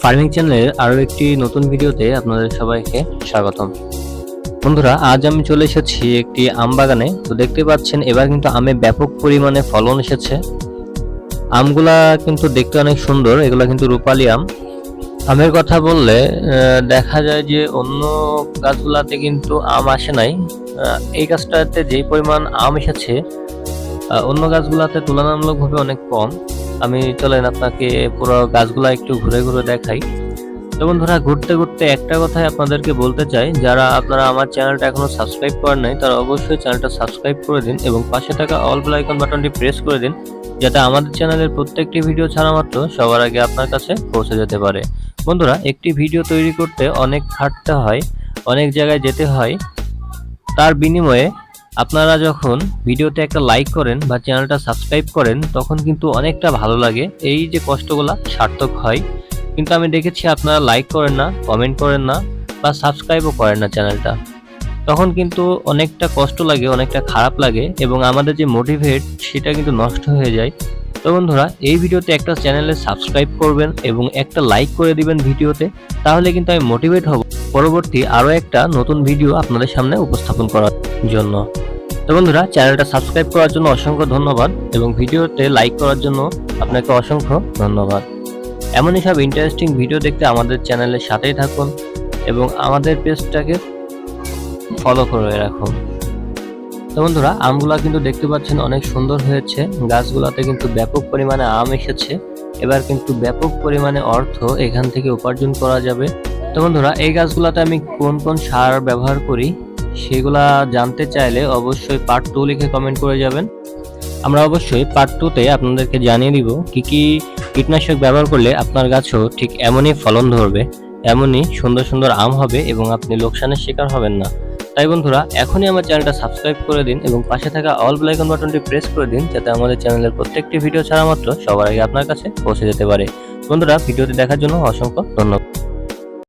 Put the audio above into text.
Farming চ্যানেলের আরো একটি নতুন ভিডিওতে আপনাদের সবাইকে স্বাগতম। বন্ধুরা, আজ আমি চলে এসেছি একটি আম বাগানে। তো দেখতে পাচ্ছেন এবার কিন্তু আমে ব্যাপক পরিমাণে ফলন এসেছে। আমগুলা কিন্তু দেখতে অনেক সুন্দর, এগুলা কিন্তু রূপালী আম। আমের কথা বললে দেখা যায় যে অন্য গাছগুলাতে কিন্তু আম আসে নাই। এই গাছটাতে যেই পরিমাণ আম এসেছে অন্য গাছগুলাতে তুলনামূলকভাবে অনেক কম। আমি চলেন আপনাকে পুরো গাছগুলা একটু ঘুরে ঘুরে দেখাই। তো বন্ধুরা, ঘুরতে ঘুরতে একটা কথাই আপনাদেরকে বলতে চাই, যারা আপনারা আমার চ্যানেলটা এখনো সাবস্ক্রাইব করেন নাই তারা অবশ্যই চ্যানেলটা সাবস্ক্রাইব করে দিন এবং পাশে থাকা অল বেল আইকন বাটনটি প্রেস করে দিন, যাতে আমাদের চ্যানেলের প্রত্যেকটি ভিডিও ছাড়া মাত্র সবার আগে আপনার কাছে পৌঁছে যেতে পারে। বন্ধুরা, একটি ভিডিও তৈরি করতে অনেক খাটতে হয়, অনেক জায়গায় যেতে হয়। তার বিনিময়ে আপনারা যখন ভিডিওতে একটা লাইক করেন বা চ্যানেলটা সাবস্ক্রাইব করেন তখন কিন্তু অনেকটা ভালো লাগে, এই যে কষ্টগুলা সার্থক হয়। কিন্তু আমি দেখেছি আপনারা লাইক করেন না, কমেন্ট করেন না বা সাবস্ক্রাইবও করেন না চ্যানেলটা, তখন কিন্তু অনেকটা কষ্ট লাগে, অনেকটা খারাপ লাগে এবং আমাদের যে মোটিভেট সেটা কিন্তু নষ্ট হয়ে যায়। তো বন্ধুরা, এই ভিডিওতে একটা চ্যানেলে সাবস্ক্রাইব করবেন এবং একটা লাইক করে দিবেন ভিডিওতে, তাহলে কিন্তু আমি মোটিভেট হব পরবর্তী আরও একটা নতুন ভিডিও আপনাদের সামনে উপস্থাপন করার জন্য। তো বন্ধুরা, চ্যানেলটা সাবস্ক্রাইব করার জন্য অসংখ্য ধন্যবাদ এবং ভিডিওতে লাইক করার জন্য আপনাকে অসংখ্য ধন্যবাদ। এমনই সব ইন্টারেস্টিং ভিডিও দেখতে আমাদের চ্যানেলের সাথেই থাকুন এবং আমাদের পেজটাকে ফলো করে রাখুন। তো বন্ধুরা, আমগুলা কিন্তু দেখতে পাচ্ছেন অনেক সুন্দর হয়েছে, গাছগুলাতে কিন্তু ব্যাপক পরিমাণে আম এসেছে। এবার কিন্তু ব্যাপক পরিমাণে অর্থ এখান থেকে উপার্জন করা যাবে। তো বন্ধুরা, এই গাছগুলাতে আমি কোন কোন সার ব্যবহার করি সেগুলা জানতে চাইলে অবশ্যই পার্ট 2 লিখে কমেন্ট করে যাবেন। আমরা অবশ্যই পার্ট 2তে আপনাদেরকে জানিয়ে দিব কি কি কীটনাশক ব্যবহার করলে আপনার গাছও ঠিক এমনই ফলন ধরবে, এমনই সুন্দর সুন্দর আম হবে এবং আপনি লোকসানের শিকার হবেন না। তাই বন্ধুরা, এখনই আমার চ্যানেলটা সাবস্ক্রাইব করে দিন এবং পাশে থাকা অল বেল আইকন বাটনটি প্রেস করে দিন, যাতে আমাদের চ্যানেলের প্রত্যেকটি ভিডিও ছাড়া মাত্র সবার আগে আপনার কাছে পৌঁছে যেতে পারে। বন্ধুরা, ভিডিওটি দেখার জন্য অসংখ্য ধন্যবাদ।